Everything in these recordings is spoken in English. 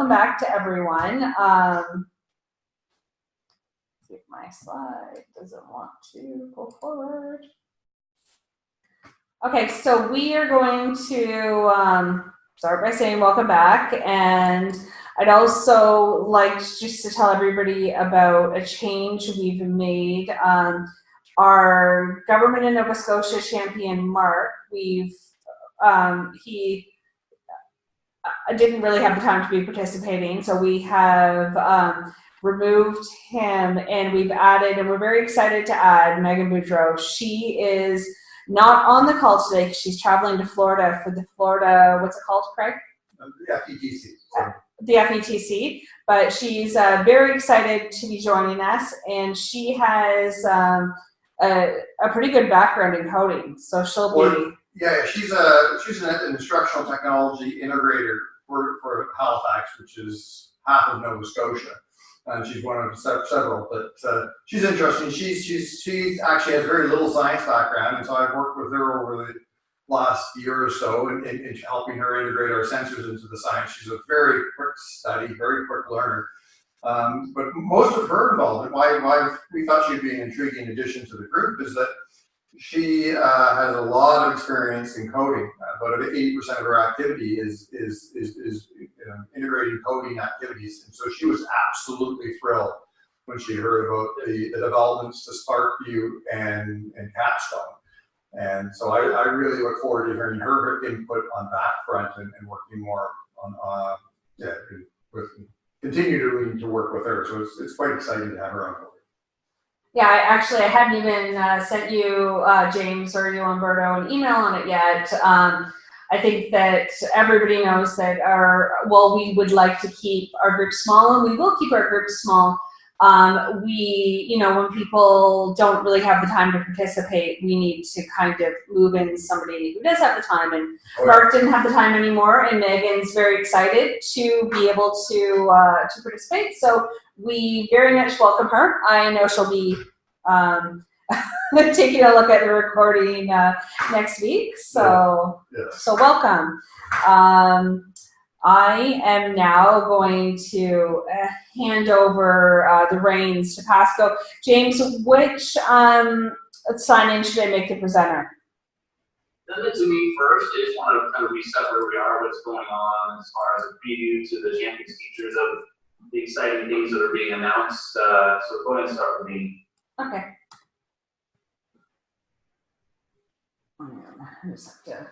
welcome back to everyone. See if my slide doesn't want to go forward. Okay, so we are going to start by saying welcome back, and I'd also like just to tell everybody about a change we've made. Our government in Nova Scotia champion, Mark, he didn't really have the time to be participating, so we have removed him, and we've added, and we're very excited to add Megan Boudreau. She is not on the call today because she's traveling to Florida for the Florida, what's it called, Craig? The FETC. The FETC, but she's very excited to be joining us, and she has a pretty good background in coding, so she'll be. Yeah, she's an instructional technology integrator for Halifax, which is half of Nova Scotia, and she's one of several. But she's interesting. She actually has very little science background, and so I've worked with her over the last year or so in helping her integrate our sensors into the science. She's a very quick study, very quick learner. But most of her involvement, why we thought she'd be an intriguing addition to the group, is that she has a lot of experience in coding. About 80% of her activity is integrating coding activities, and so she was absolutely thrilled when she heard about the developments to SparkView and Capstone. And so I really look forward to hearing her input on that front and working more on continue to work with her. So it's quite exciting to have her on board. Yeah, I hadn't even sent you, James, or you, Umberto, an email on it yet. I think that everybody knows that we would like to keep our group small, and we will keep our group small. When people don't really have the time to participate, we need to kind of move in somebody who does have the time, and Mark didn't have the time anymore, and Megan's very excited to be able to participate, so we very much welcome her. I know she'll be taking a look at the recording next week, so So welcome. I am now going to hand over the reins to PASCO. James, which sign-in should I make the presenter? Send it to me first. I just want to kind of reset where we are, what's going on as far as a preview to the Champions features of the exciting things that are being announced. So go ahead and start with me. Okay. I just have to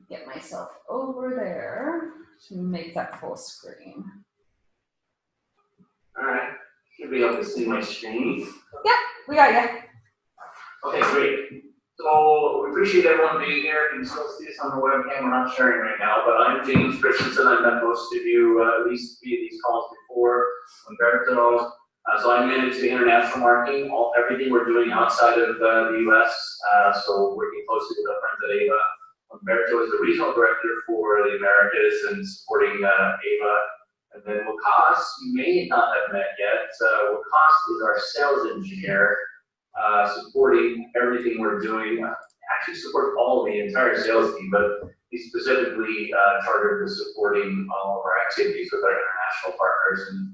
get myself over there to make that full screen. All right. Should be able to see my screen. Yep, we got you. Okay, great. So we appreciate everyone being here. You can still see us on the webcam. We're not sharing right now, but I'm James Christensen. I've met most of you at least via these calls before. Umberto. So I manage the international marketing, everything we're doing outside of the US. So working closely with our friends at Ava. Umberto is the regional director for the Americas and supporting Ava. And then Wakas, you may not have met yet. Wakas is our sales engineer, supporting everything we're doing. Actually support the entire sales team, but he's specifically chartered with supporting all of our activities with our international partners and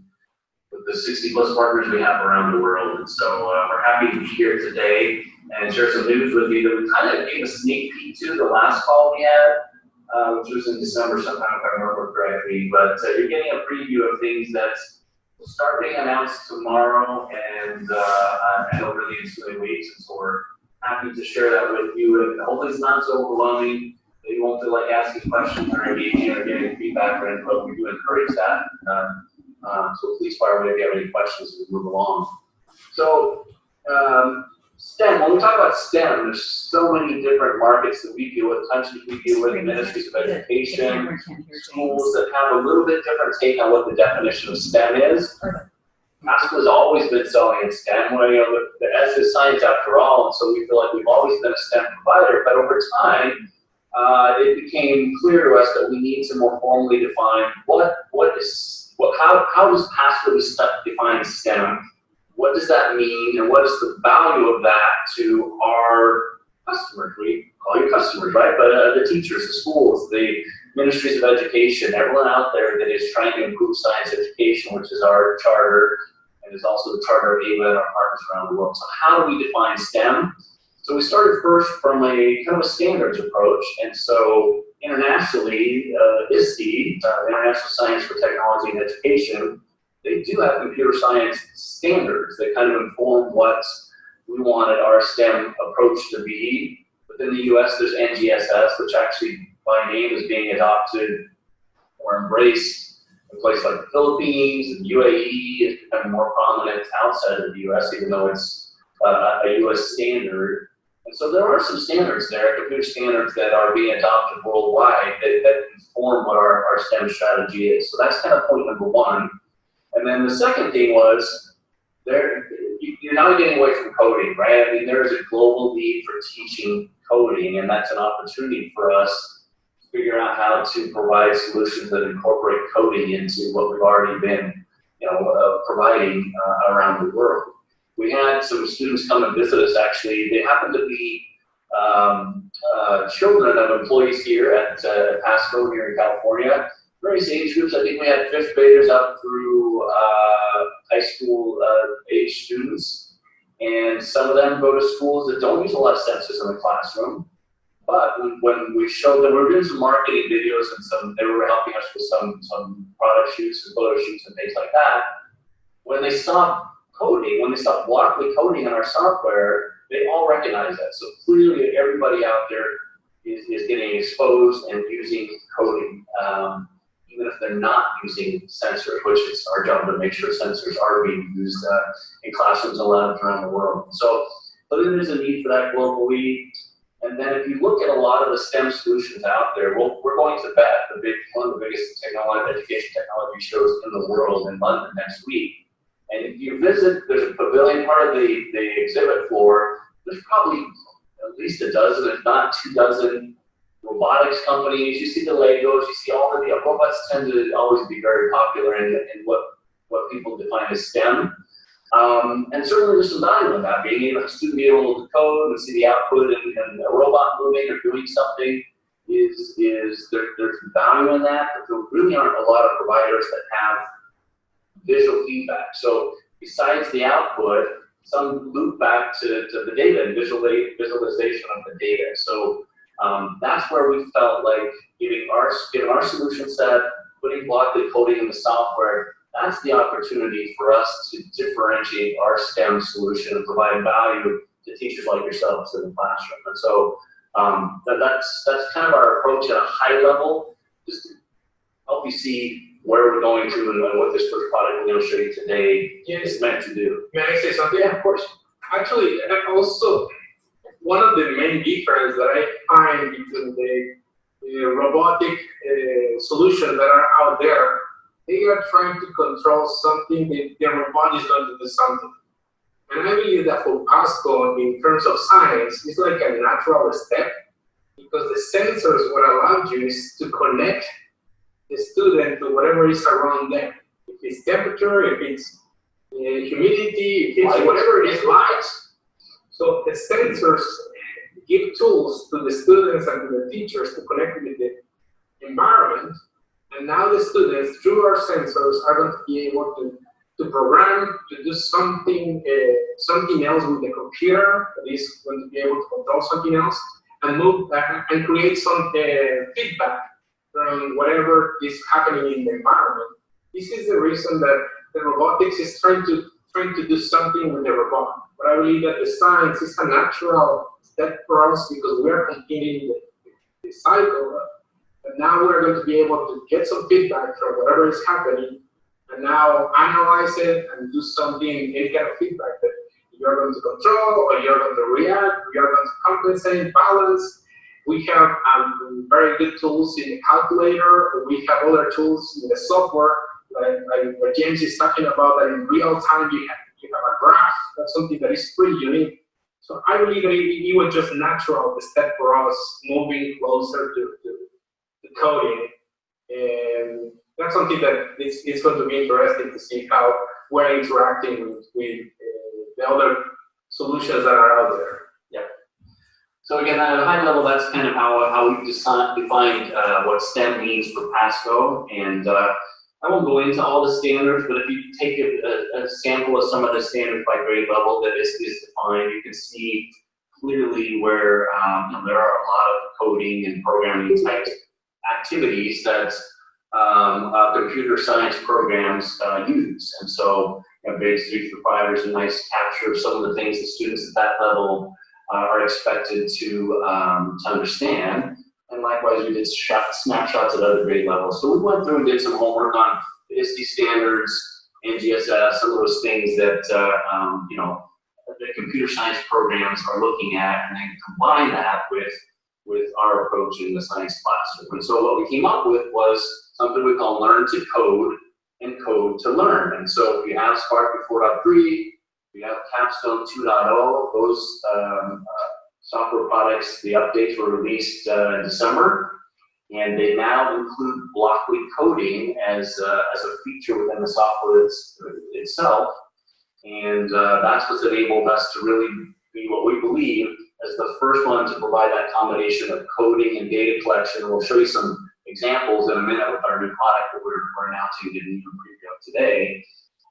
with the 60+ partners we have around the world. And so we're happy to be here today and share some news with you that we kind of gave a sneak peek to the last call we had, which was in December sometime, if I remember correctly. But you're getting a preview of things that will start being announced tomorrow and over the ensuing weeks. And so we're happy to share that with you. And hopefully it's not so overwhelming that you won't feel like asking questions or engaging or getting feedback or input. We do encourage that. So please fire away if you have any questions as we move along. So STEM, when we talk about STEM, there's so many different markets that we deal with, countries we deal with, ministries of education, schools that have a little bit different take on what the definition of STEM is. PASCO has always been selling in STEM. Well, the S is science after all, and so we feel like we've always been a STEM provider. But over time, it became clear to us that we need to more formally define how does PASCO define STEM? What does that mean, and what is the value of that to our customers? We call you customers, right? But the teachers, the schools, the ministries of education, everyone out there that is trying to improve science education, which is our charter, and is also the charter of AWA and our partners around the world. So how do we define STEM? So we started first from a kind of a standards approach, and so internationally, ISTE, International Science for Technology and Education, they do have computer science standards that kind of inform what we wanted our STEM approach to be. Within the US, there's NGSS, which actually by name is being adopted or embraced in places like the Philippines, and UAE is becoming more prominent outside of the US, even though it's a US standard. And so there are some standards there, computer standards that are being adopted worldwide that inform what our STEM strategy is. So that's kind of point number one. And then the second thing was, you're now getting away from coding, right? I mean, there is a global need for teaching coding, and that's an opportunity for us to figure out how to provide solutions that incorporate coding into what we've already been, providing around the world. We had some students come and visit us, actually. They happen to be children of employees here at PASCO here in California. Various age groups. I think we had fifth graders up through high school age students. And some of them go to schools that don't use a lot of sensors in the classroom. But when we showed them, we were doing some marketing videos and they were helping us with some product shoots and photo shoots and things like that. When they stopped coding, when they stopped blocking coding in our software, they all recognize that. So clearly everybody out there is getting exposed and using coding, even if they're not using sensors, which is our job to make sure sensors are being used in classrooms and labs around the world. So there's a need for that globally. And then if you look at a lot of the STEM solutions out there, we're going to bet one of the biggest education technology shows in the world in London next week. And if you visit, there's a pavilion part of the exhibit floor. There's probably at least a dozen, if not 24 robotics companies. You see the Legos, you see all the robots tend to always be very popular in what people define as STEM. And certainly there's some value in that, being able to be able to code and see the output and a robot moving or doing something there's value in that, but there really aren't a lot of providers that have visual feedback. So besides the output, some loop back to the data and visualization of the data. So that's where we felt like giving our solution set, putting block-lead coding in the software, that's the opportunity for us to differentiate our STEM solution and provide value to teachers like yourselves in the classroom. And so that's kind of our approach at a high level, just to help you see where we're going to and what this first product we're going to show you today is meant to do. May I say something? Yeah, of course. Actually, also, one of the main differences that I find between the robotic solutions that are out there, they are trying to control something, the robot is going to do something. And I believe that for PASCO, in terms of science, it's like a natural step, because the sensors, what allows you is to connect the student to whatever is around them. If it's temperature, if it's humidity, if it's whatever it is, light. So the sensors give tools to the students and to the teachers to connect with the environment. And now the students, through our sensors, are going to be able to program, to do something else with the computer that is going to be able to control something else, and move and create some feedback from whatever is happening in the environment. This is the reason that the robotics is trying to do something with the robot. But I believe that the science is a natural step for us, because we are continuing the cycle. But now we're going to be able to get some feedback from whatever is happening, and now analyze it and do something, any kind of feedback that you're going to control, or you're going to react, you're going to compensate, balance. We have very good tools in the calculator. We have other tools in the software, like what James is talking about, that in real time you have a graph. That's something that is pretty unique. So I believe that it was just natural, the step for us moving closer to coding. And that's something that it's going to be interesting to see how we're interacting with the other solutions that are out there. Yeah. So again, at a high level, that's kind of how we've defined what STEM means for PASCO. And I won't go into all the standards, but if you take a sample of some of the standards by grade level that is defined, you can see clearly where there are a lot of coding and programming type activities that computer science programs use. And so grades 3 through 5, there's a nice capture of some of the things that students at that level are expected to understand. And likewise, we did snapshots at other grade levels. So we went through and did some homework on ISTE standards, NGSS, some of those things that the computer science programs are looking at, and then combine that with our approach in the science classroom. And so what we came up with was something we call Learn to Code and Code to Learn. And so we have Spark 4.3, we have Capstone 2.0, those software products, the updates were released in December, and they now include Blockly coding as a feature within the software itself. And that's what's enabled us to really be what we believe as the first one to provide that combination of coding and data collection. We'll show you some examples in a minute with our new product that we're announcing in the preview of today.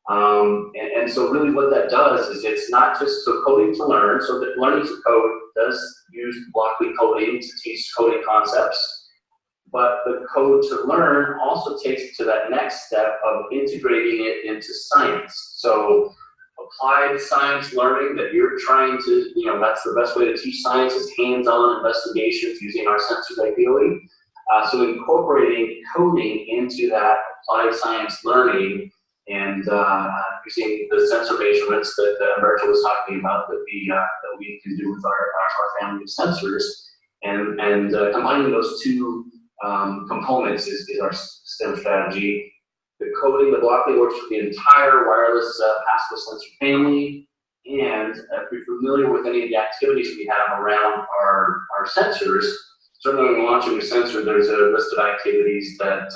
And so really what that does is it's not just so coding to learn, so that Learning to Code does use Blockly coding to teach coding concepts, but the Code to Learn also takes it to that next step of integrating it into science. So applied science learning that you're trying to, that's the best way to teach science is hands-on investigations using our sensors ideally. So incorporating coding into that applied science learning and using the sensor measurements that Umberto was talking about that we can do with our family of sensors, and combining those two components is our STEM strategy. The coding, the Blockly works with the entire wireless PASCO sensor family, and if you're familiar with any of the activities we have around our sensors, certainly when launching a sensor, there's a list of activities that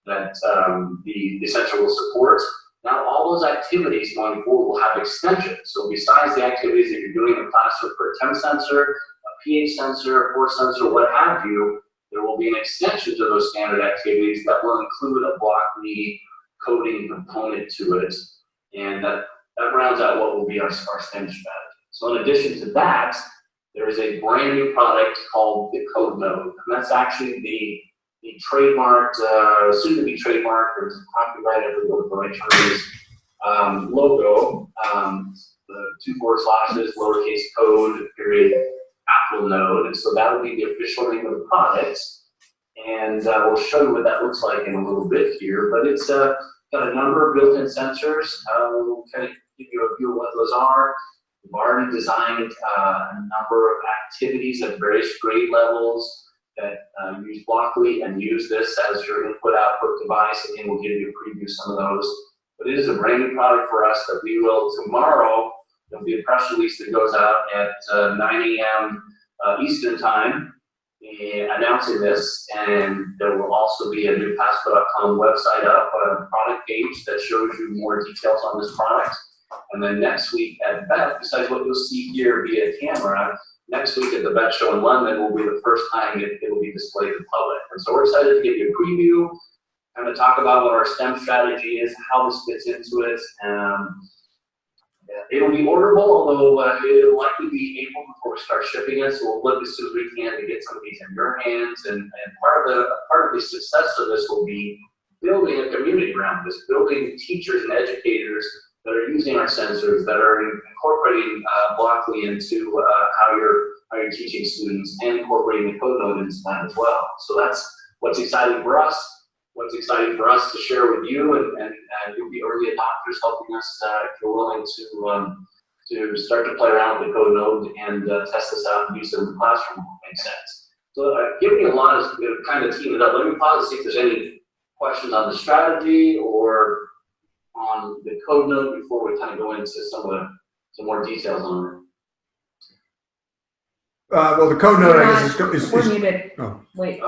the sensor will support. Now all those activities going forward will have extensions. So besides the activities that you're doing in the classroom for a temp sensor, a pH sensor, a force sensor, what have you, there will be an extension to those standard activities that will include a Blockly coding component to it. And that rounds out what will be our STEM strategy. So in addition to that, there is a brand new product called the Code Node. And that's actually the trademarked, soon to be trademarked, or copyrighted, for the right term is, logo, the 2 forward slashes, lowercase code, period, Apple Node. And so that will be the official name of the product. And we'll show you what that looks like in a little bit here. But it's got a number of built-in sensors. We'll kind of give you a view of what those are. We've already designed a number of activities at various grade levels that use Blockly and use this as your input-output device. Again, we'll give you a preview of some of those. But it is a brand new product for us that we will tomorrow. There'll be a press release that goes out at 9 a.m. Eastern time announcing this, and there will also be a new PASCO.com website up, a product page that shows you more details on this product. And then next week at BET, besides what you'll see here via camera, next week at the BET show in London will be the first time it will be displayed to the public. And so we're excited to give you a preview, kind of talk about what our STEM strategy is, how this fits into it. It'll be orderable, although it'll likely be April before we start shipping it. So we'll look as soon as we can to get some of these in your hands. And part of the success of this will be building a community around this, building teachers and educators that are using our sensors, that are incorporating Blockly into how you're teaching students, and incorporating the Code Node into that as well. So that's what's exciting for us. What's exciting for us to share with you, and you'll be early adopters helping us if you're willing to start to play around with the Code Node and test this out and use it in the classroom. Makes sense. So giving you a lot of kind of team it up. Let me pause and see if there's any questions on the strategy or on the Code Node before we kind of go into some more details on it. Well, the Code Node, I guess, is We're muted. Oh. Wait.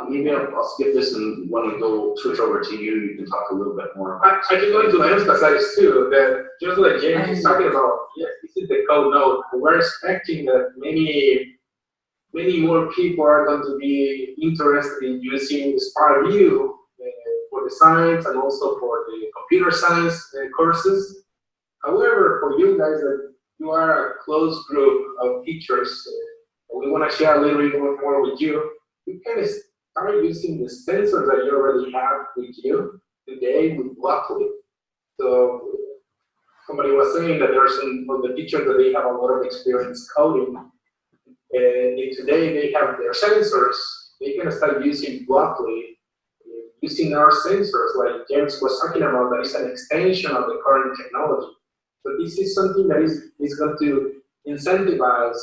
Maybe I'll skip this, and when we go switch over to you, you can talk a little bit more. I just wanted to emphasize too that just like James is talking about, yes, this is the Code Node. We're expecting that many many more people are going to be interested in using Smart View for the science and also for the computer science courses. However, for you guys that you are a close group of teachers, we want to share a little bit more with you. You can start using the sensors that you already have with you today with Blockly. So somebody was saying that there are some of the teachers that they have a lot of experience coding. And today they have their sensors. They can start using Blockly, using our sensors, like James was talking about, that is an extension of the current technology. So this is something that is going to incentivize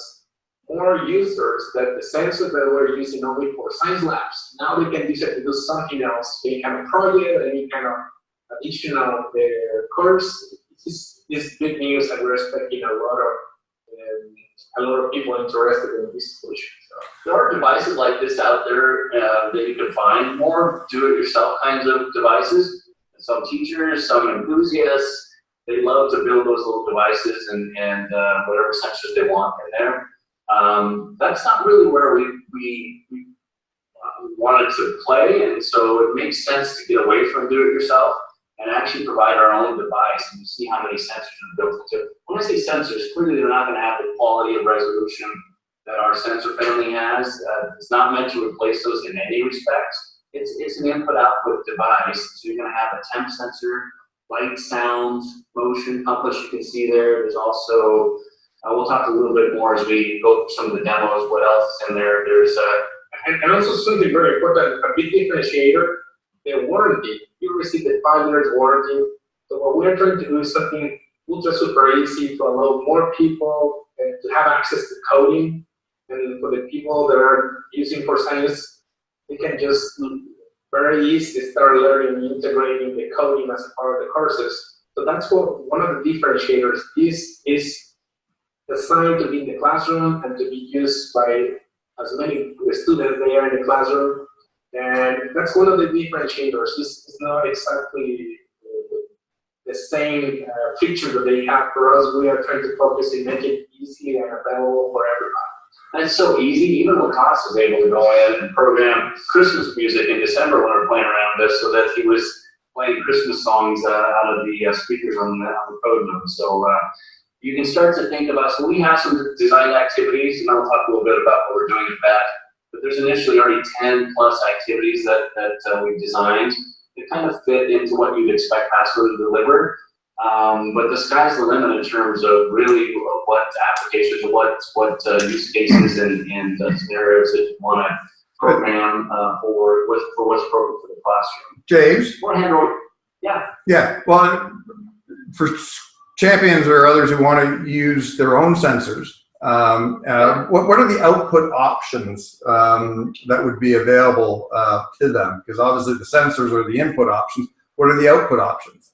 more users, that the sensors that we're using only for science labs, now they can use it to do something else, any kind of project, any kind of additional course. This is big news, and we're expecting a lot of people interested in this solution. So there are devices like this out there that you can find, more do-it-yourself kinds of devices. Some teachers, some enthusiasts, they love to build those little devices and whatever sensors they want in there. That's not really where we wanted to play, and so it makes sense to get away from do-it-yourself and actually provide our own device and see how many sensors are built into it. When I say sensors, clearly they're not going to have the quality of resolution that our sensor family has. It's not meant to replace those in any respect. It's an input-output device. So you're going to have a temp sensor, light, sound, motion, compass you can see there. There's also, we'll talk a little bit more as we go through some of the demos, what else is in there. There's and also something very important, a big differentiator, the warranty. You receive the 5 years warranty. So what we're trying to do is something ultra super easy to allow more people to have access to coding. And for the people that are using for science, they can just very easily start learning, integrating the coding as a part of the courses. So that's what one of the differentiators is designed to be in the classroom and to be used by as many students they are in the classroom. And that's one of the differentiators. This is not exactly the same feature that they have for us. We are trying to focus and make it easy and available for everybody. And it's so easy. Even Lacoste was able to go in and program Christmas music in December when we were playing around with this, so that he was playing Christmas songs out of the speakers on the code note. So you can start to think about, so we have some design activities, and I'll talk a little bit about what we're doing with that. But there's initially already 10 plus activities that we've designed that kind of fit into what you'd expect PASCO to deliver. But the sky's the limit in terms of really what applications, what use cases and scenarios that you want to program for what's appropriate for the classroom. James? More hand-over. Yeah. Yeah, well, for champions or others who want to use their own sensors, what are the output options that would be available to them? Because obviously the sensors are the input options. What are the output options?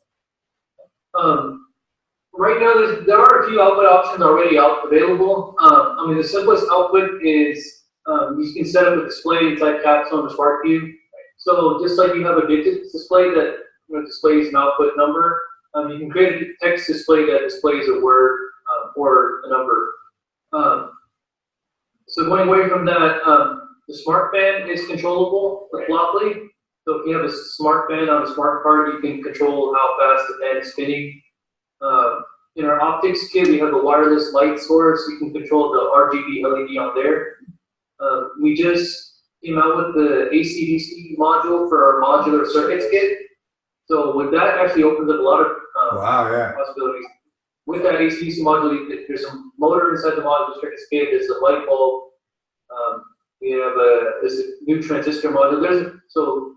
Right now, there are a few output options already available. I mean, the simplest output is you can set up a display inside Capsule on the Smart View. So just like you have a digit display that displays an output number, you can create a text display that displays a word or a number. So going away from that, the Smart Band is controllable with Blockly. So if you have a smart band on a smart card, you can control how fast the band is spinning. In our optics kit, we have a wireless light source. You can control the RGB LED on there. We just came out with the AC/DC module for our modular circuits kit. So with that, actually opens up a lot of possibilities. With that AC/DC module, there's a motor inside the modular circuits kit. There's a light bulb. We have there's a new transistor module. So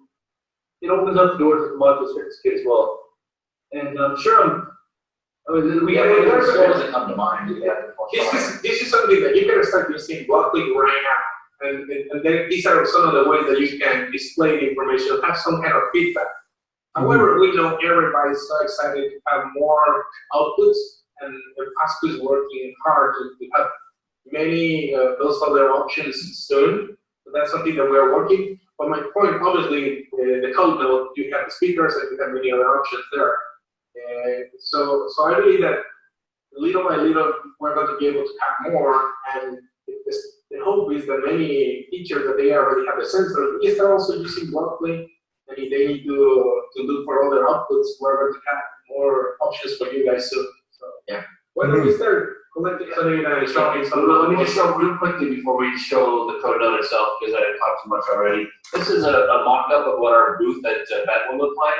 it opens up the doors of the modular circuits kit as well. And I'm sure we have There's that come to mind. this is something that you can start using Blockly right now. And then these are some of the ways that you can display the information, have some kind of feedback. However, we know everybody's so excited to have more outputs, and PASCO is working hard to have many those other options soon. So that's something that we're working. But my point, obviously, the code node, you have the speakers and you have many other options there. So I believe that little by little, we're going to be able to have more, and the hope is that many teachers that they already have a sensor, if they're also using blockchain, and if they need to look for other outputs, we're going to have more options for you guys soon. So Yeah. why don't we start collecting some data and showing some? Let me just show real quickly before we show the code note itself, because I talked too much already. This is a mock-up of what our booth at BET will look like.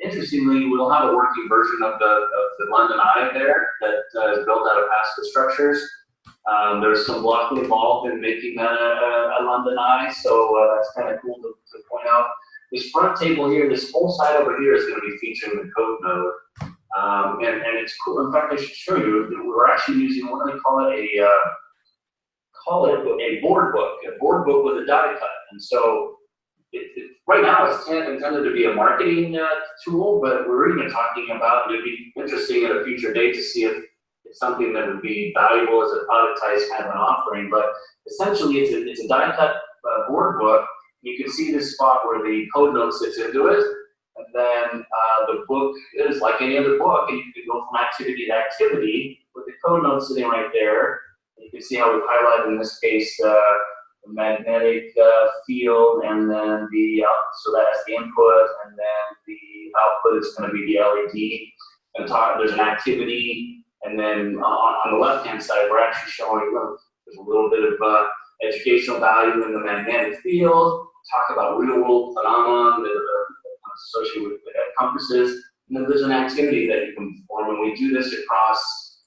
Interestingly, we'll have a working version of the London Eye there that is built out of PASCO structures. There's some blocking involved in making that a London Eye, so that's kind of cool to point out. This front table here, this whole side over here is going to be featuring the code node. And it's cool. In fact, I should show you. We're actually using, what do they call it? A board book with a die cut. And so right now it's intended to be a marketing tool, but we're even talking about, it'd be interesting at a future date to see if it's something that would be valuable as a productized kind of an offering. But essentially it's a die cut board book. You can see this spot where the code note sits into it. And then the book is like any other book, and you can go from activity to activity with the code node sitting right there. You can see how we've highlighted in this case the magnetic field, and then so that's the input, and then the output is going to be the LED. And there's an activity, and then on the left-hand side, we're actually showing there's a little bit of educational value in the magnetic field. Talk about real-world phenomenon that associated with compasses, and then there's an activity that you can perform. When we do this across,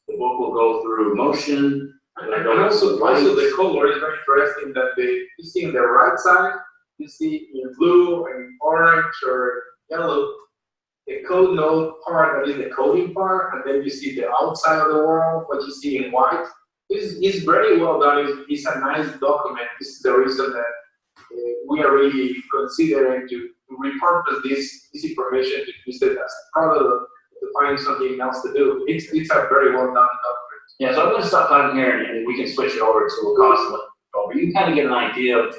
the book will go through motion. And also the color is very interesting that you see on the right side, you see in blue and orange or yellow, the code node part that is the coding part, and then you see the outside of the world, what you see in white. This is very well done. It's a nice document. This is the reason that we are really considering to repurpose this information to use it as a product to find something else to do. It's a very well done document. Yeah, so I'm going to stop down here and we can switch it over to a cost over. You can kind of get an idea of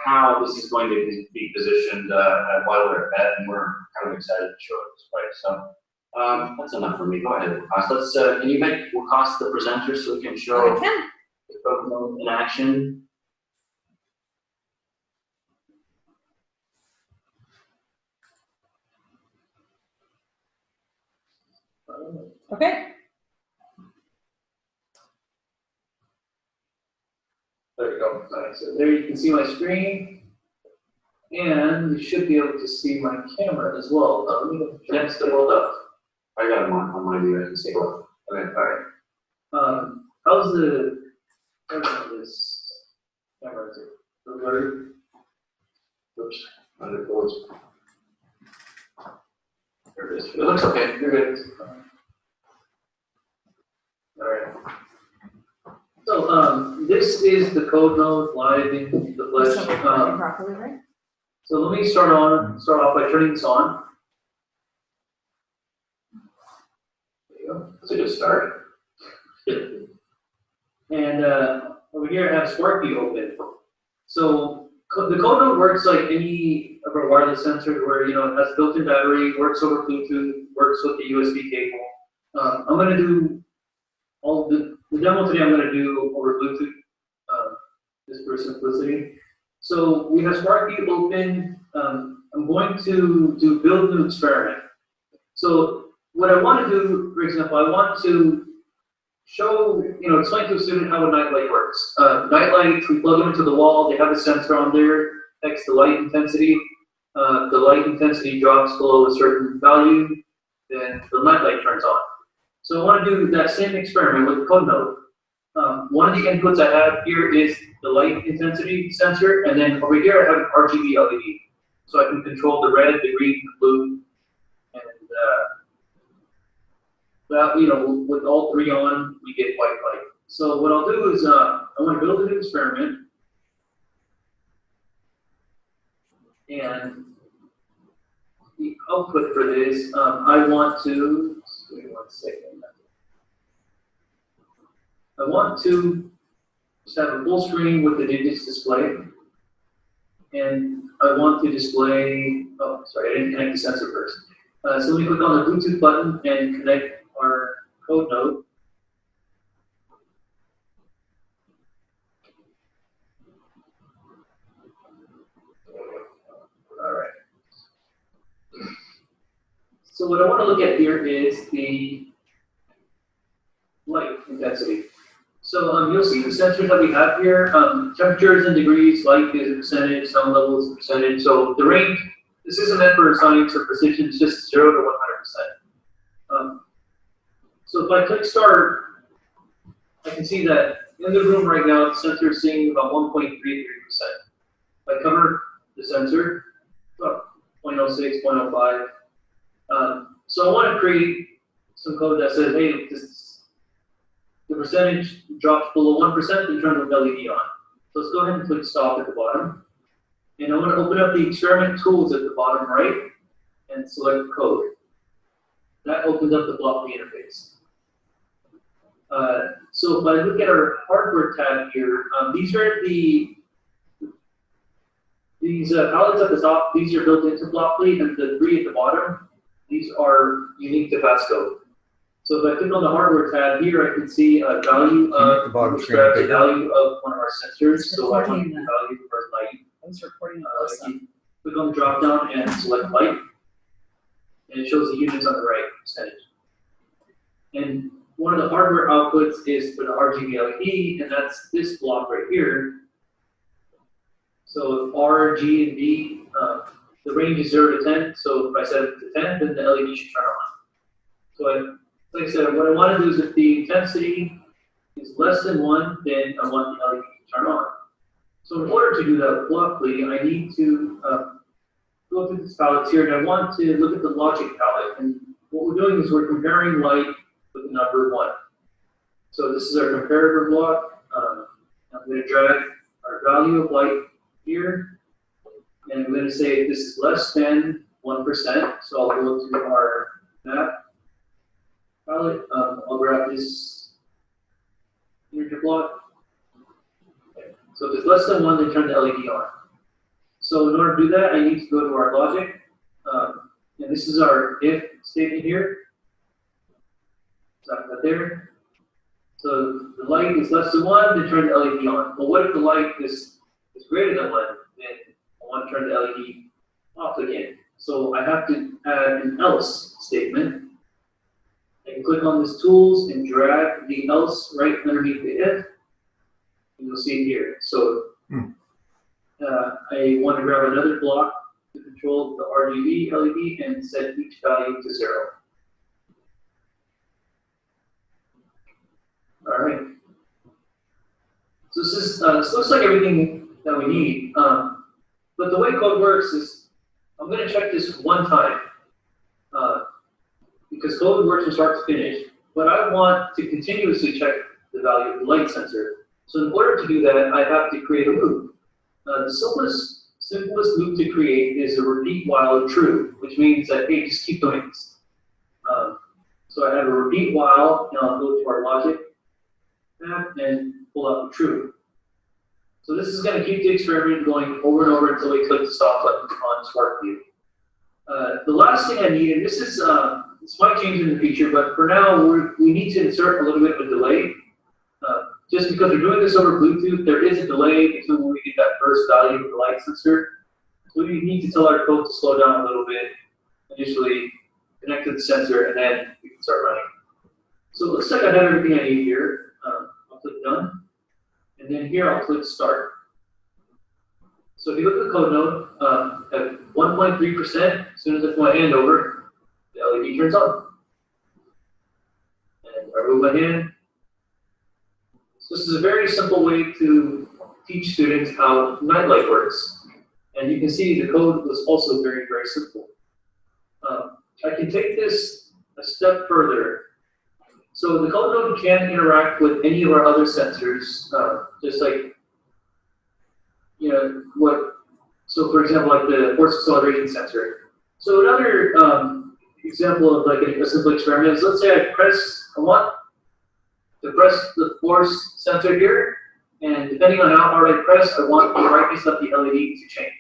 how this is going to be positioned while we're at BET, and we're kind of excited to show it this way. So that's enough for me. Go ahead, Wakas. Can you make Wakas the presenter so we can show the code node in action? Okay. There you go. So there you can see my screen, and you should be able to see my camera as well. Let me go. That's the hold up. I got it on my view. I can see it. Okay, all right. How's the camera on this camera? Is it blurry? Oops. Under close. There it is. It looks okay. You're good. All right. So this is the code node live in the flesh. Properly, right? So let me start off by turning this on. There you go. That's a good start. And over here I have Sparky open. So the code node works like any of our wireless sensors, where it has built-in battery, works over Bluetooth, works with the USB cable. I'm going to do all the demo today. I'm going to do over Bluetooth, just for simplicity. So we have Sparky open. I'm going to do build new experiment. So what I want to do, for example, I want to show, explain to a student how a nightlight works. Nightlights, we plug them into the wall. They have a sensor on there, detects the light intensity. The light intensity drops below a certain value, then the nightlight turns on. So I want to do that same experiment with the code node. One of the inputs I have here is the light intensity sensor, and then over here I have an RGB LED. So I can control the red, the green, the blue, and with all three on, we get white light. So what I'll do is I want to build a new experiment, and the output for this, I want to, wait 1 second. I want to just have a full screen with the digits display, and I want to display, oh, sorry, I didn't connect the sensor first. So let me click on the Bluetooth button and connect our code node. So what I want to look at here is the light intensity. So you'll see the sensors that we have here. Temperature is in degrees, light is a percentage, sound level is a percentage. So the range, this isn't meant for science or precision, it's just 0 to 100%. So if I click start, I can see that in the room right now, the sensor is seeing about 1.33%. If I cover the sensor, about 0.06, 0.05. So I want to create some code that says, hey, if the percentage drops below 1%, then turn the LED on. So let's go ahead and click stop at the bottom. And I want to open up the experiment tools at the bottom right and select code. That opens up the block interface. So if I look at our hardware tab here, these are these palettes at the top, these are built into Blockly, and the 3 at the bottom, these are unique to PASCO. So if I click on the hardware tab here, I can see a value of, which grabs the value of one of our sensors. So I want the value for light. I was recording Click on the drop down and select light, and it shows the units on the right percentage. And one of the hardware outputs is for the RGB LED, and that's this block right here. So R, G, and B, the range is 0 to 10. So if I set it to 10, then the LED should turn on. So like I said, what I want to do is if the intensity is less than 1, then I want the LED to turn on. So in order to do that with Blockly, I need to go through this palette here, and I want to look at the logic palette. And what we're doing is we're comparing light with the number 1. So this is our comparator block. I'm going to drag our value of light here, and I'm going to say if this is less than 1%. So I'll go to our map palette. I'll grab this integer block. Okay. So if it's less than 1, then turn the LED on. So in order to do that, I need to go to our logic, and this is our if statement here. Stop that there. So the light is less than 1, then turn the LED on. But what if the light is greater than 1? Then I want to turn the LED off again. So I have to add an else statement. I can click on this tools and drag the else right underneath the if, and you'll see it here. So I want to grab another block to control the RGB LED and set each value to 0. All right. So this looks like everything that we need. But the way code works is I'm going to check this one time because code works from start to finish. But I want to continuously check the value of the light sensor. So in order to do that, I have to create a loop. The simplest loop to create is a repeat while true, which means that, hey, just keep doing this. So I have a repeat while, and I'll go to our logic tab and pull out the true. So this is going to keep the experiment going over and over until we click the stop button on Smart View. The last thing I need, and this might change in the future, but for now we need to insert a little bit of a delay. Just because we're doing this over Bluetooth, there is a delay until we get that first value of the light sensor. So we need to tell our code to slow down a little bit, initially connect to the sensor, and then we can start running. So it looks like I have everything I need here. I'll click done, and then here I'll click start. So if you look at the code node, at 1.3%, as soon as I put my hand over, the LED turns on. And I move my hand. So this is a very simple way to teach students how nightlight works. And you can see the code was also very, very simple. I can take this a step further. So the code node can interact with any of our other sensors, just like, so for example, like the force acceleration sensor. So another example of like a simple experiment is, let's say I want to press the force sensor here, and depending on how hard I press, I want the brightness of the LED to change.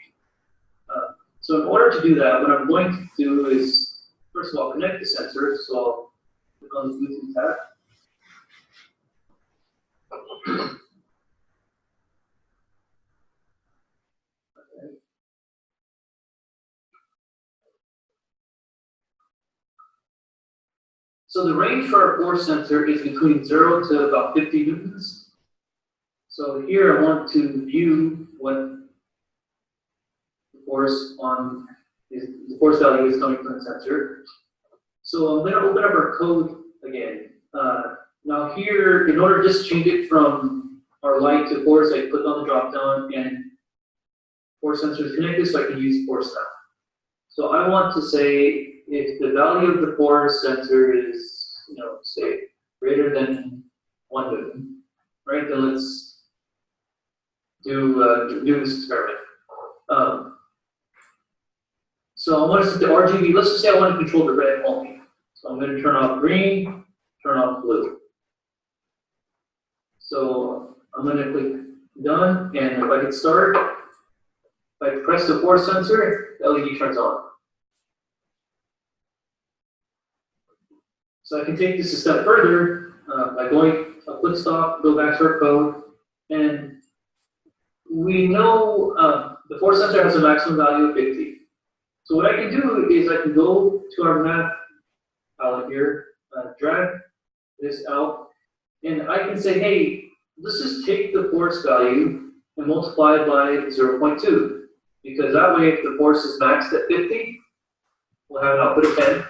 So in order to do that, what I'm going to do is, first of all, connect the sensor. So I'll click on the Bluetooth tab. So the range for our force sensor is between 0 to about 50 newtons. So here I want to view what the force on the force value is coming from the sensor. So I'm going to open up our code again. Now here, in order to just change it from our light to force, I click on the drop down and force sensor is connected, so I can use force now. So I want to say if the value of the force sensor is, say greater than 1 newton, right? Then let's do this experiment. So I want to set the RGB. Let's just say I want to control the red only. So I'm going to turn off green, turn off blue. So I'm going to click done, and if I hit start, if I press the force sensor, the LED turns on. So I can take this a step further by going a click stop, go back to our code, and we know the force sensor has a maximum value of 50. So what I can do is I can go to our map palette here, drag this out, and I can say, hey, let's just take the force value and multiply it by 0.2. Because that way, if the force is maxed at 50, we'll have an output of 10,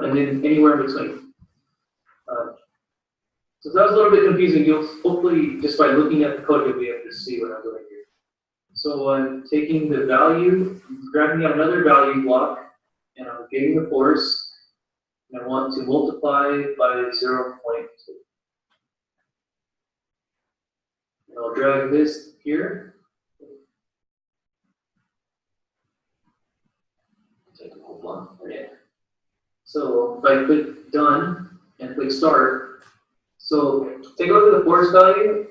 and then anywhere in between. So that was a little bit confusing. You'll hopefully, just by looking at the code, you'll be able to see what I'm doing here. So I'm taking the value, grabbing out another value block, and I'm getting the force, and I want to multiply by 0.2. And I'll drag this here. Take a whole block. Yeah. So if I click done and click start, so take a look at the force value.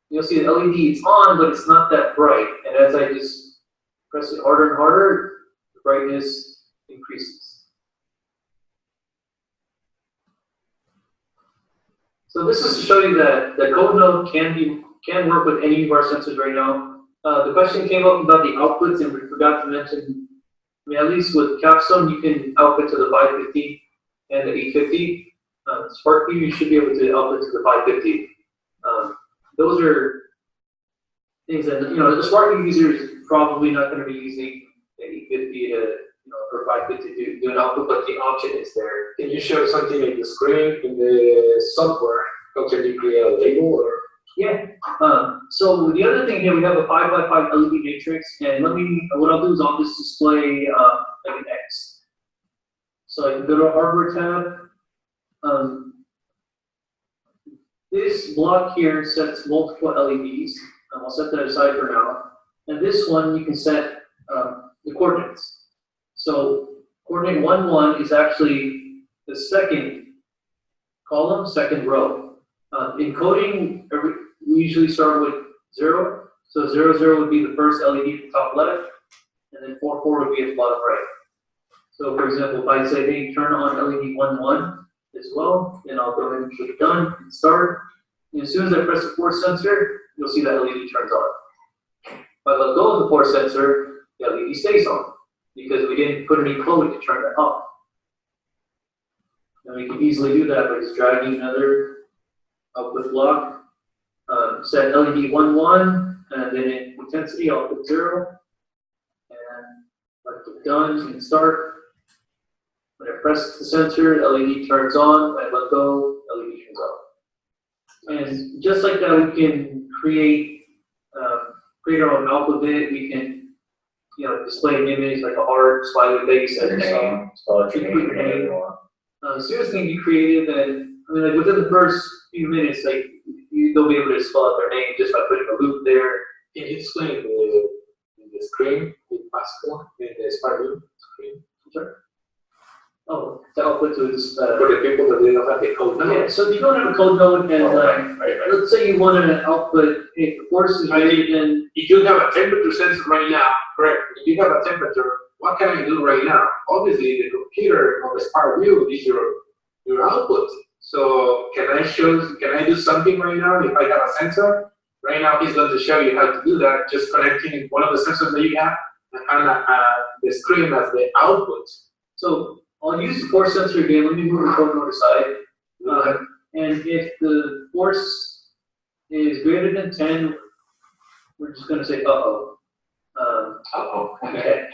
You'll see the LED is on, but it's not that bright. And as I just press it harder and harder, the brightness increases. So this is to show you that the code node can work with any of our sensors right now. The question came up about the outputs, and we forgot to mention. I mean, at least with Capstone, you can output to the 550 and the 850. SparkView, you should be able to output to the 550. Those are things that, the SparkView user is probably not going to be using the 850 to, or 550 to do an output, but the option is there. Can you show something in the screen in the software? How can you create a label or? Yeah. So the other thing here, we have a 5x5 LED matrix, and what I'll do is I'll just display like an X. So I can go to our hardware tab. This block here sets multiple LEDs. I'll set that aside for now. And this one, you can set the coordinates. So coordinate 1, 1 is actually the second column, second row. In coding, we usually start with 0. So 0, 0 would be the first LED at the top left, and then 4, 4 would be at the bottom right. So for example, if I say, hey, turn on LED 1, 1 as well, then I'll go ahead and click done and start. And as soon as I press the force sensor, you'll see that LED turns on. If I let go of the force sensor, the LED stays on because we didn't put any code to turn that off. And we can easily do that by just dragging another output block, set LED 1, 1, and then in intensity, I'll put 0. And if I click done, you can start. When I press the sensor, LED turns on. When I let go, LED turns off. And just like that, we can create our own output bit. We can, display an image like a heart, smiley face, and as soon as they get creative, and like within the first few minutes, they'll be able to spell out their name just by putting a loop there. Can you explain the screen with PASCO in the SparkView screen? Sure. Oh, the output to this. For the people that they don't have the code node. Yeah, so if you don't have a code node, and let's say you want an output, if the force is greater than. If you have a temperature sensor right now, correct? If you have a temperature, what can I do right now? Obviously, the computer of the SparkView is your output. So can I do something right now if I have a sensor? Right now, he's going to show you how to do that, just connecting one of the sensors that you have and having the screen as the output. So I'll use the force sensor again. Let me move the photo aside. And if the force is greater than 10, we're just going to say uh-oh. Okay.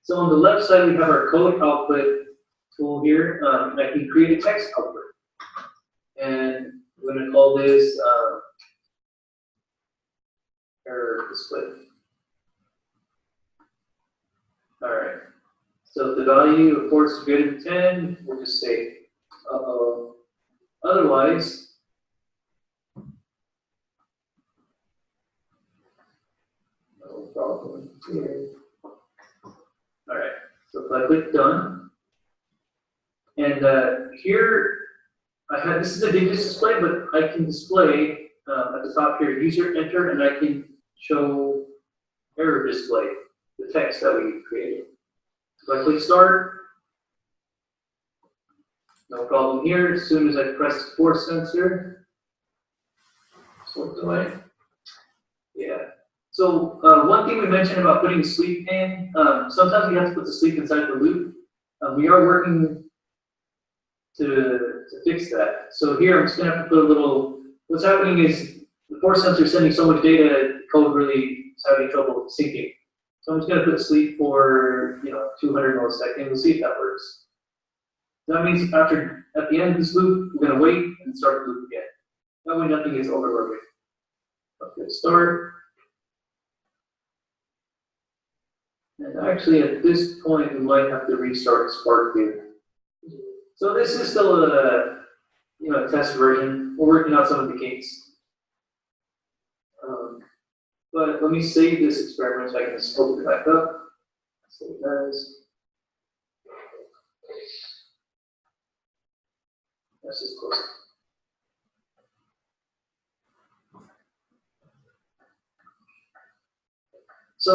So on the left side, we have our code output tool here. I can create a text output. And we're going to call this error display. All right. So if the value of force is greater than 10, we'll just say uh-oh. Otherwise, no problem here. All right, so if I click done, and here I have, this is a digits display, but I can display at the top here, user enter, and I can show error display, the text that we created. So if I click start, no problem here. As soon as I press the force sensor, sort the way. Yeah. So one thing we mentioned about putting sleep in, sometimes we have to put the sleep inside the loop. We are working to fix that. So here I'm just gonna have to put a little, what's happening is the force sensor is sending so much data, the code really is having trouble syncing. So I'm just gonna put sleep for 200 milliseconds. We'll see if that works. That means at the end of this loop, we're gonna wait and start the loop again. That way nothing gets overloaded. Okay, start. And actually at this point, we might have to restart Spark here. So this is still a test version. We're working out some of the kinks. But let me save this experiment so I can just open it back up. Save as. Let's just close it. So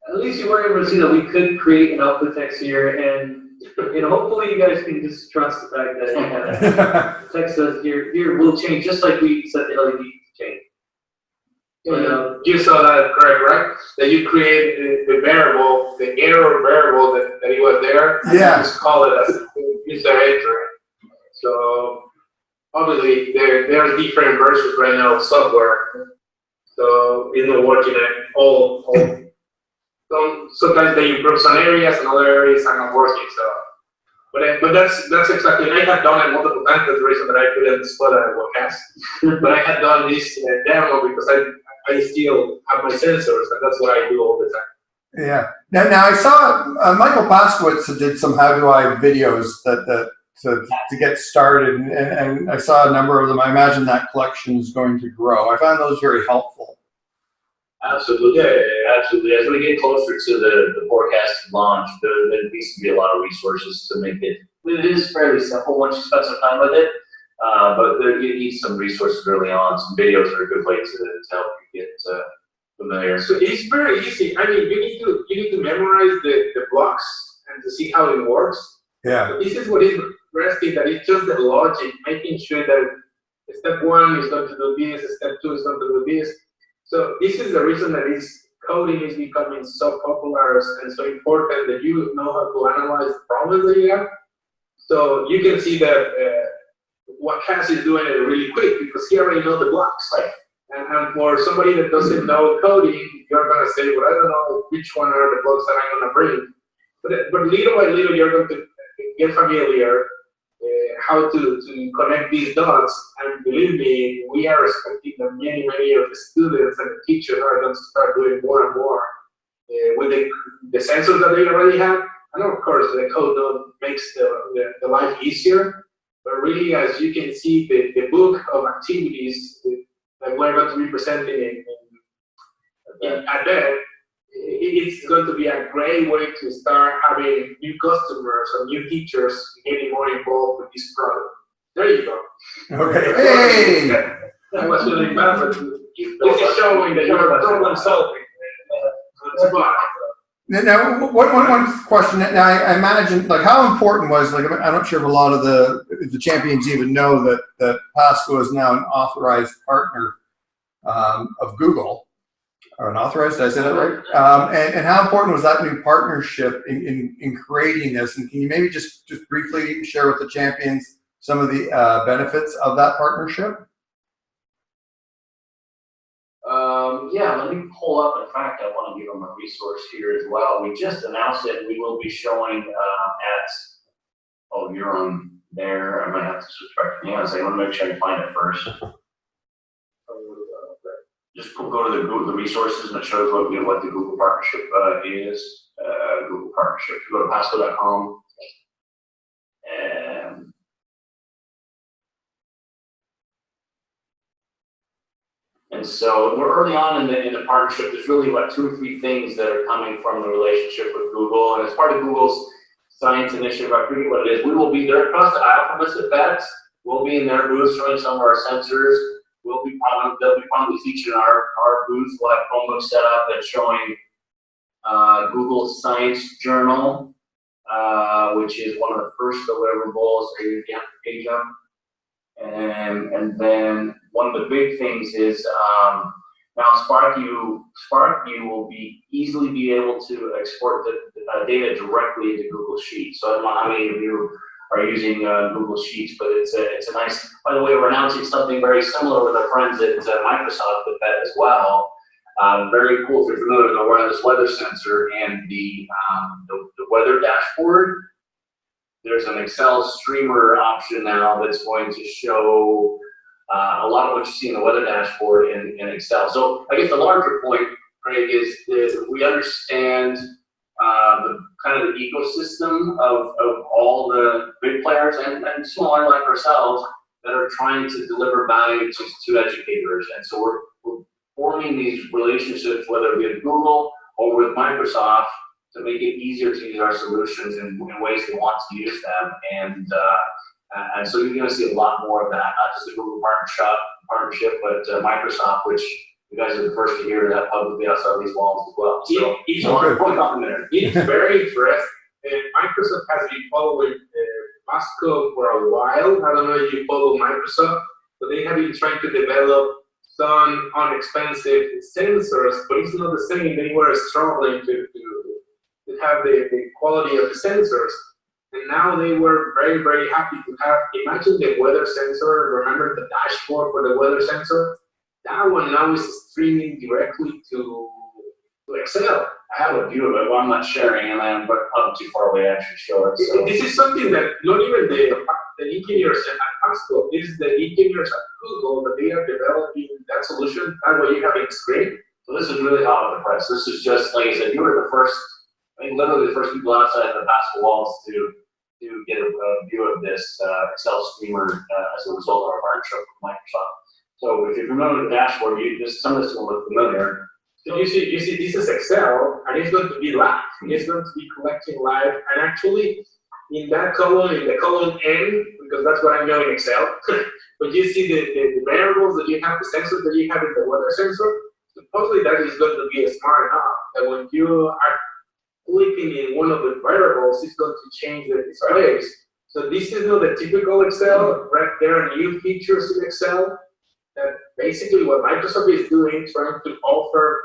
at least you were able to see that we could create an output text here, and hopefully you guys can just trust the fact that text does here will change just like we set the LED to change. You saw that correct, right? That you create the variable, the error variable that it was there. Yeah. Just call it as user enter. So obviously there's different versions right now of software. So it's not working at all. Sometimes they improve some areas and other areas are not working. So, but that's exactly. I had done it multiple times. That's the reason that I couldn't spot a webcast. But I had done this demo because I still have my sensors, and that's what I do all the time. Yeah. Now I saw Michael Paskowitz did some How Do I videos to get started, and I saw a number of them. I imagine that collection is going to grow. I found those very helpful. Absolutely, absolutely. As we get closer to the forecasted launch, there needs to be a lot of resources to make it. It is fairly simple once you spend some time with it, but you need some resources early on. Some videos are a good way to help you get familiar. So it's very easy. I mean, you need to memorize the blocks and to see how it works. Yeah. But this is what is interesting, that it's just the logic, making sure that step 1 is going to do this, step 2 is going to do this. So this is the reason that coding is becoming so popular and so important, that you know how to analyze the problems that you have. So you can see that what Cass is doing it really quick because he already knows the blocks. Like, and for somebody that doesn't know coding, you're going to say, well, I don't know which one are the blocks that I'm going to bring. But little by little, you're going to get familiar how to connect these dots, and believe me, we are expecting that many of the students and the teachers are going to start doing more and more with the sensors that they already have. And of course, the code makes the life easier, but really, as you can see, the book of activities that we're going to be presenting at that, it's going to be a great way to start having new customers or new teachers getting more involved with this product. There you go. Okay. Hey! I was feeling bad, but this is showing that you're problem solving. Now, one question. Now, I imagine, like, how important was, like, I'm not sure if a lot of the champions even know that PASCO is now an authorized partner of Google. or unauthorized, did I say that right? And how important was that new partnership in creating this? And can you maybe just briefly share with the champions some of the benefits of that partnership? Yeah, let me pull up. In fact, I want to give them a resource here as well. We just announced it. We will be showing at, oh, you're on there. I might have to switch back to the answer. I want to make sure I can find it first. Just go to the resources and it shows what the Google partnership is. Google partnership. You go to PASCO.com and so we're early on in the partnership. There's really about 2 or 3 things that are coming from the relationship with Google, and as part of Google's science initiative, I forget what it is. We will be there across the aisle from us at FedEx. We'll be in their booth showing some of our sensors. They'll be probably featured in our booth. We'll have Chromebooks set up and showing Google Science Journal, which is one of the first deliverables that you have to page up. And then one of the big things is now SparkView will easily be able to export the data directly into Google Sheets. So I don't know how many of you are using Google Sheets, but it's a nice. By the way, we're announcing something very similar with our friends at Microsoft with that as well. Very cool if you're familiar with the wireless weather sensor and the weather dashboard. There's an Excel streamer option now that's going to show a lot of what you see in the weather dashboard in Excel. So I guess the larger point, Craig, is that we understand the kind of the ecosystem of all the big players and smaller like ourselves that are trying to deliver value to educators. And so we're forming these relationships, whether it be with Google or with Microsoft, to make it easier to use our solutions in ways they want to use them. And so you're going to see a lot more of that, not just the Google partnership, but Microsoft, which you guys are the first to hear that publicly outside these walls as well. So It's very interesting. Microsoft has been following PASCO for a while. I don't know if you follow Microsoft, but they have been trying to develop some inexpensive sensors, but it's not the same. They were struggling to have the quality of the sensors. And now they were very, very happy to have, imagine the weather sensor, remember the dashboard for the weather sensor? That one now is streaming directly to Excel. I have a view of it, but I'm not sharing, and I'm too far away to actually show it. So. This is something that not even the engineers at PASCO, this is the engineers at Google that they are developing that solution. That's what you have in screen. So this is really hot off the press. This is just, like I said, you were the first, literally the first people outside the PASCO walls to get a view of this Excel streamer as a result of our partnership with Microsoft. So if you're familiar with the dashboard, some of this will look familiar. So you see, this is Excel, and it's going to be live. It's going to be collecting live, and actually, in that column, in the column N, because that's what I know in Excel, but you see the variables that you have, the sensors that you have in the weather sensor. Supposedly, that is going to be smart enough that when you are clicking in one of the variables, it's going to change the displays. So this is not the typical Excel. Right? There are new features in Excel. That basically what Microsoft is doing, trying to offer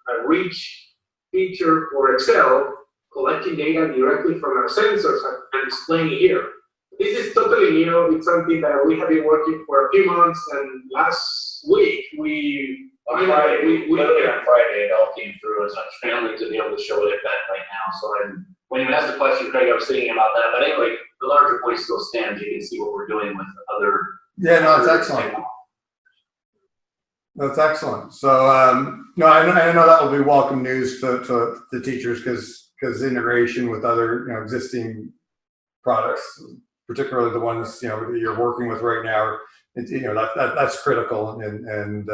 a rich feature for Excel, collecting data directly from our sensors and displaying it here. This is totally new. It's something that we have been working for a few months, and last week On Friday, it all came through as much family to be able to show it at that right now. So when you asked the question, Craig, I was thinking about that. But anyway, the larger point still stands. You can see what we're doing with other. Yeah, no, it's excellent. That's excellent. So, no, I know that will be welcome news to the teachers because integration with other existing products, particularly the ones that you're working with right now, that's critical and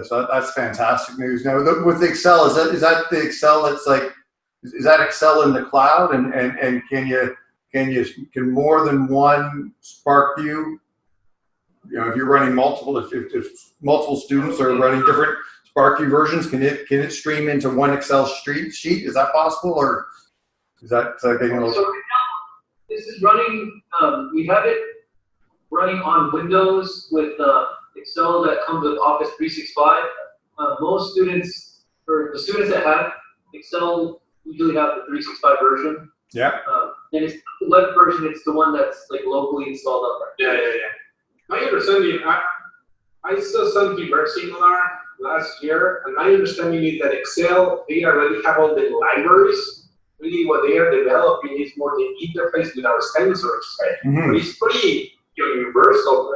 so that's fantastic news. Now with the Excel, is that the Excel that's like, is that Excel in the cloud and can more than one SparkView? If you're running multiple, if multiple students are running different SparkView versions, can it stream into one Excel sheet? Is that possible, or is that getting a little? So right now, this is running. We have it running on Windows with Excel that comes with Office 365. Most students, or the students that have Excel, usually have the 365 version. Yeah. And it's the web version, it's the one that's like locally installed up there. Yeah. My understanding, I saw something very similar last year, and my understanding is that Excel, they already have all the libraries. Really, what they are developing is more the interface with our sensors. But it's pretty universal.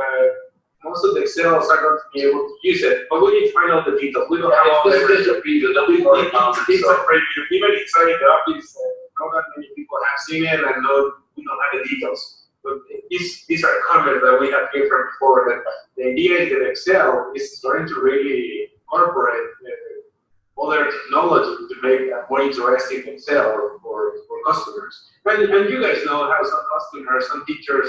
Most of the Excels are going to be able to use it, but we need to find out the details. We don't have all the It's just a preview, there'll be more to come. It's a preview. Even inside the office, not that many people have seen it and we don't have the details. But these are comments that we have heard from before, that the idea is that Excel is trying to really incorporate other technology to make a more interesting Excel for customers. And you guys know how some customers, some teachers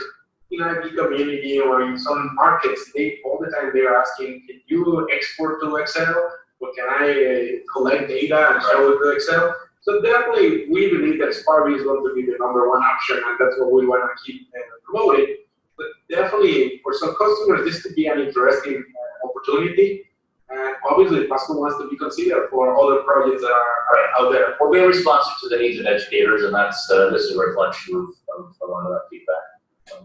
in IT community or in some markets, they all the time they're asking, can you export to Excel? Or can I collect data and show it to Excel? So definitely, we believe that Sparby is going to be the #1 option, and that's what we want to keep promoting. But definitely, for some customers, this could be an interesting opportunity. And obviously, PASCO wants to be considered for other projects that are out there. We're being responsive to the needs of educators, and that's this is a reflection of a lot of that feedback.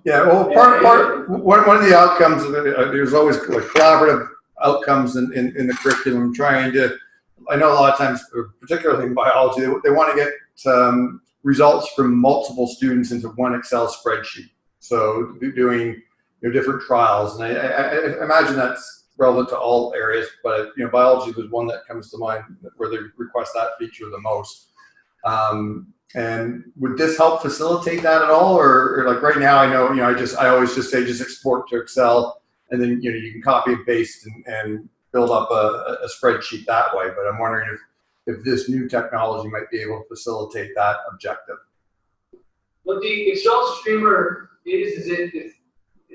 Yeah, well, one of the outcomes of it, there's always like collaborative outcomes in the curriculum, trying to, I know a lot of times, particularly in biology, they want to get results from multiple students into one Excel spreadsheet. So doing different trials, and I imagine that's relevant to all areas, but biology was one that comes to mind where they request that feature the most. And would this help facilitate that at all, or like right now, I know I always just say just export to Excel, and then you can copy and paste and build up a spreadsheet that way. But I'm wondering if this new technology might be able to facilitate that objective. What the Excel streamer is it's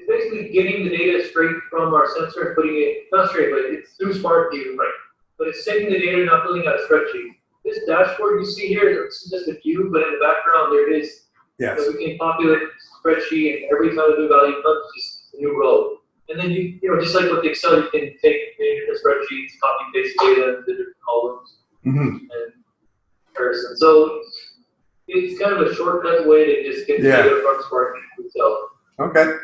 basically getting the data straight from our sensor and putting it, not straight, but it's through SmartView, right? But it's taking the data and not building out a spreadsheet. This dashboard you see here, it's just a view, but in the background there it is. Yes. So we can populate the spreadsheet, and every time a new value comes, just a new row. And then you just like with the Excel, you can take the spreadsheets, copy paste data into the different columns and comparison. So it's kind of a shortcut way to just get data from SmartView itself. Okay.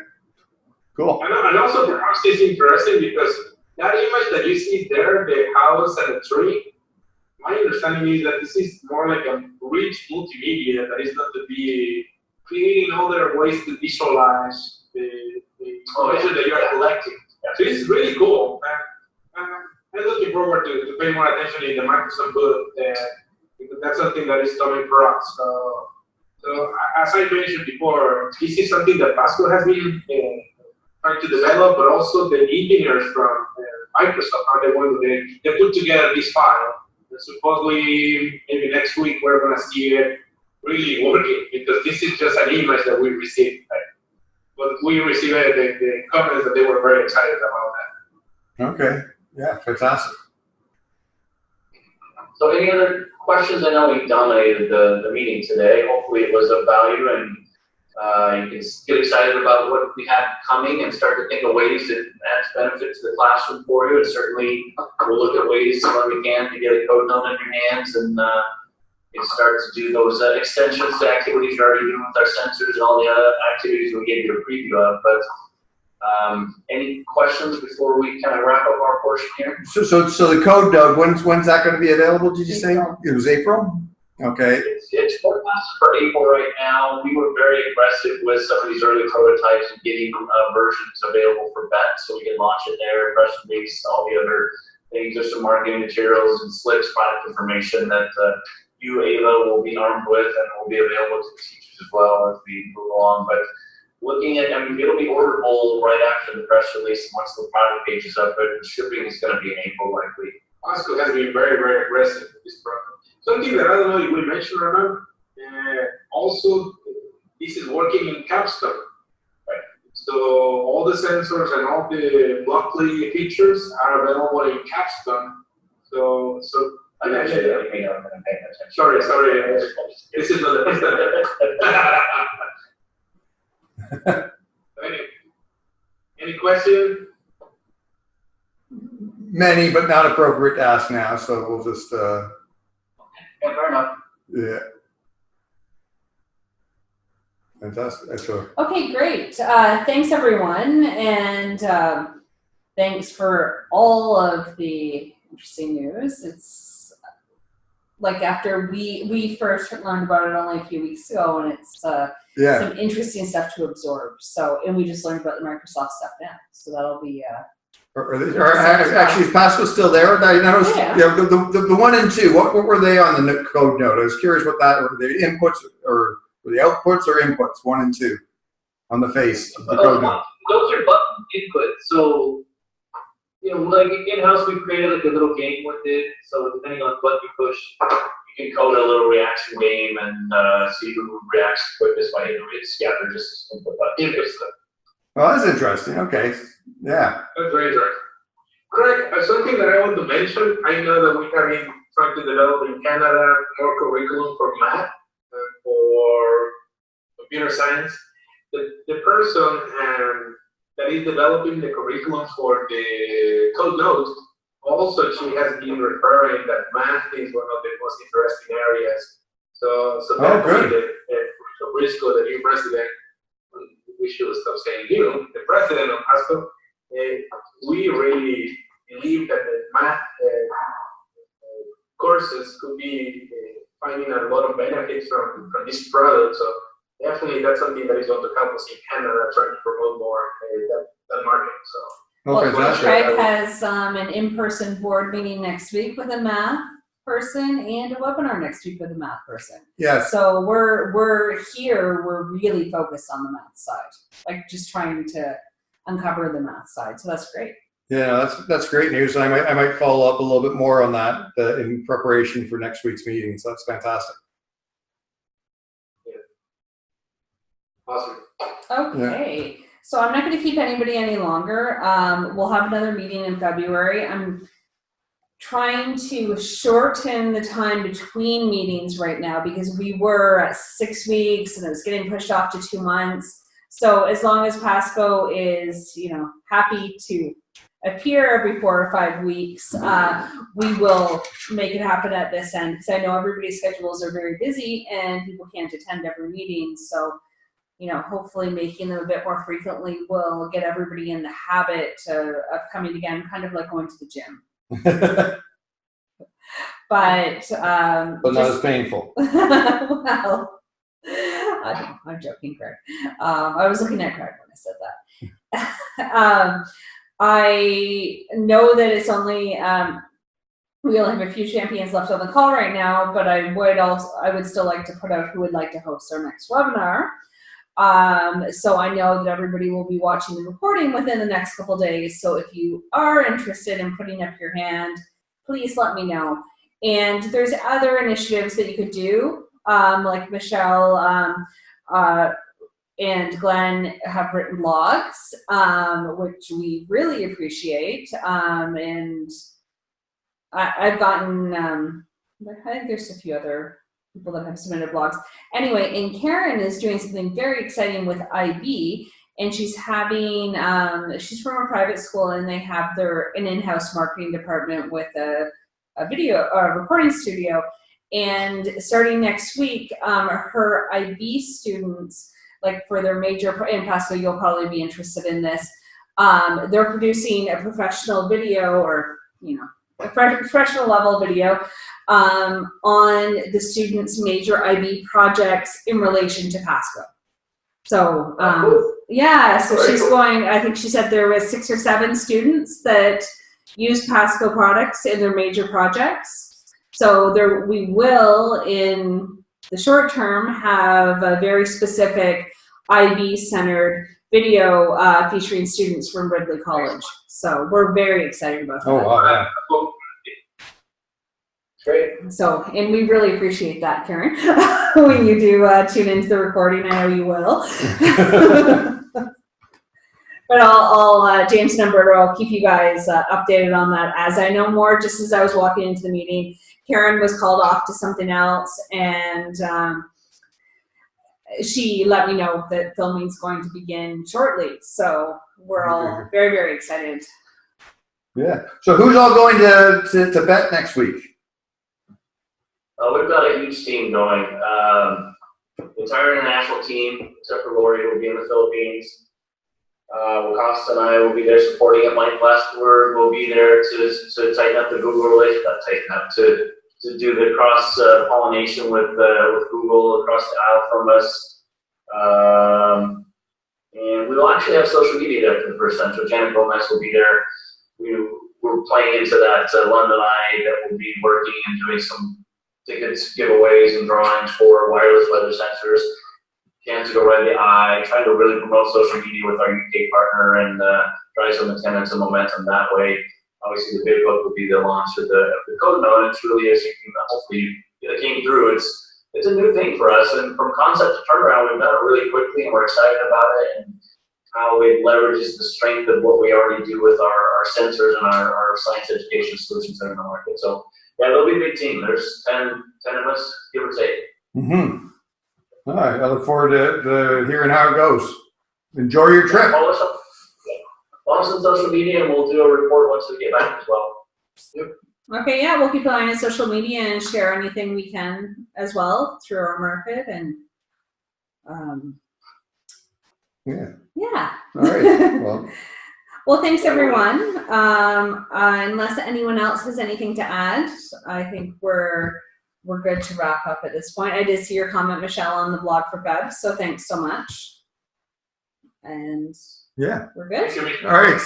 Cool. And also perhaps it's interesting because that image that you see there, the house and the tree, my understanding is that this is more like a rich multimedia that is going to be creating other ways to visualize the information that you are collecting. So it's really cool. I'm looking forward to pay more attention in the Microsoft booth because that's something that is coming for us. So as I mentioned before, this is something that PASCO has been trying to develop, but also the engineers from Microsoft are the ones they put together this file. And supposedly, maybe next week we're going to see it really working, because this is just an image that we received. Right? But we received the comments that they were very excited about that. Okay. Yeah, fantastic. So any other questions? I know we dominated the meeting today. Hopefully it was of value, and you can get excited about what we have coming and start to think of ways that adds benefit to the classroom for you. And certainly we'll look at ways when we can to get a code note in your hands and start to do those extensions to activities you're already doing with our sensors and all the other activities we gave you a preview of. But any questions before we kind of wrap up our portion here? So the code, Doug, when's that going to be available? Did you say it was April? Okay. It's forecast for April right now. We were very aggressive with some of these early prototypes and getting versions available for BET, so we can launch it there, press release, all the other things. There's some marketing materials and slips, product information that you, Ava, will be armed with and will be available to the teachers as well as we move along. But looking at, it'll be orderable right after the press release once the product page is up, but shipping is going to be in April likely. PASCO has been very, very aggressive with this program. Something that I don't know if we mentioned or not, also this is working in capstone. Right? So all the sensors and all the Blockly features are available in capstone. So I'm actually paying attention. Sorry. This is not the first time. Any question? many, but not appropriate to ask now. So we'll just, Yeah, fair enough. yeah. Fantastic. That's sure. Okay, great. Thanks everyone, and thanks for all of the interesting news. It's like after we first learned about it only a few weeks ago, and it's Yeah. some interesting stuff to absorb. So, and we just learned about the Microsoft stuff now, so that'll be. Actually, is PASCO still there? I noticed, Yeah. The 1 and 2. What were they on the code note? I was curious what that were. The inputs or were the outputs or inputs? 1 and 2 on the face of the code note. Those are button input. So, like in-house, we created like a little game with it. So depending on what you push, You can code a little reaction game and see who reacts quickest by hitting it. Yeah, they're just input buttons. Well, that's interesting. Okay. Yeah. That's very interesting. Craig, something that I want to mention, I know that we have been trying to develop in Canada more curriculum for math and for computer science. The person that is developing the curriculum for the code note, also she has been referring that math is one of the most interesting areas. So good. Briscoe, the new president, we should stop saying the president of PASCO, we really believe that the math courses could be finding a lot of benefits from this product. So definitely that's something that is going to help us in Canada trying to promote more that market. So. Oh, Well, fantastic. Craig has an in-person board meeting next week with a math person and a webinar next week with a math person. Yes. So we're really focused on the math side, like just trying to uncover the math side. So that's great. Yeah, that's great news. I might follow up a little bit more on that in preparation for next week's meeting. So that's fantastic. Yeah. Awesome. Okay. So I'm not going to keep anybody any longer. We'll have another meeting in February. I'm trying to shorten the time between meetings right now because we were at 6 weeks and it was getting pushed off to 2 months. So as long as PASCO is, happy to appear every 4 or 5 weeks, we will make it happen at this end because I know everybody's schedules are very busy and people can't attend every meeting. So hopefully making them a bit more frequently will get everybody in the habit of coming again, kind of like going to the gym. But not as painful. Well, I'm joking, Craig. I was looking at Craig when I said that. I know that it's only we only have a few champions left on the call right now, but I would still like to put out who would like to host our next webinar. So I know that everybody will be watching the recording within the next couple days. So if you are interested in putting up your hand, please let me know. And there's other initiatives that you could do, like Michelle and Glenn have written blogs, which we really appreciate. And I've gotten, I think there's a few other people that have submitted blogs. Anyway, and Karen is doing something very exciting with IB, and she's having, she's from a private school, and they have an in-house marketing department with a recording studio. And starting next week, her IB students, like for their major, in PASCO, you'll probably be interested in this. They're producing a professional video or, a professional level video on the students' major IB projects in relation to PASCO. So, yeah, so she's going, I think she said there was 6 or 7 students that use PASCO products in their major projects. So we will, in the short term, have a very specific IB-centered video featuring students from Ridley College. So we're very excited about that. Oh, wow, yeah. Great. So, and we really appreciate that, Karen, when you do tune into the recording. I know you will. But I'll James and Umberto, I'll keep you guys updated on that as I know more. Just as I was walking into the meeting, Karen was called off to something else, and she let me know that filming is going to begin shortly. So we're all very, very excited Yeah. So who's all going to bet next week? We've got a huge team going. The entire international team, except for Lori, will be in the Philippines. Costa and I will be there supporting it. Mike Westward will be there to tighten up the Google relationship, not tighten up, to do the cross pollination with Google across the aisle from us. And we will actually have social media there for the first time. So Janet Gomez will be there. We're playing into that London Eye that will be working and doing some tickets, giveaways, and drawings for wireless weather sensors. Chance to go right in the eye, trying to really promote social media with our UK partner and drive some attendance and momentum that way. Obviously, the big book will be the launch of the code node. It's really, as you can hopefully it came through. It's a new thing for us, and from concept to turnaround, we've done it really quickly, and we're excited about it and how it leverages the strength of what we already do with our sensors and our science education solutions that are in the market. So yeah, there'll be a big team. There's 10 of us, give or take. Mm-hmm. All right. I look forward to hearing how it goes. Enjoy your trip. Follow us on social media, and we'll do a report once we get back as well. Yep. Okay, yeah, we'll keep an eye on social media and share anything we can as well through our market and yeah. All right. Well, thanks everyone. Unless anyone else has anything to add, I think we're good to wrap up at this point. I did see your comment, Michelle, on the blog for Bev, so thanks so much. And yeah, we're good. All right.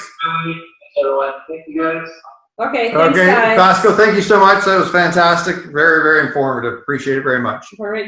Everyone, thank you guys. Okay, thanks guys. PASCO, thank you so much. That was fantastic. Very, very informative. Appreciate it very much. All right.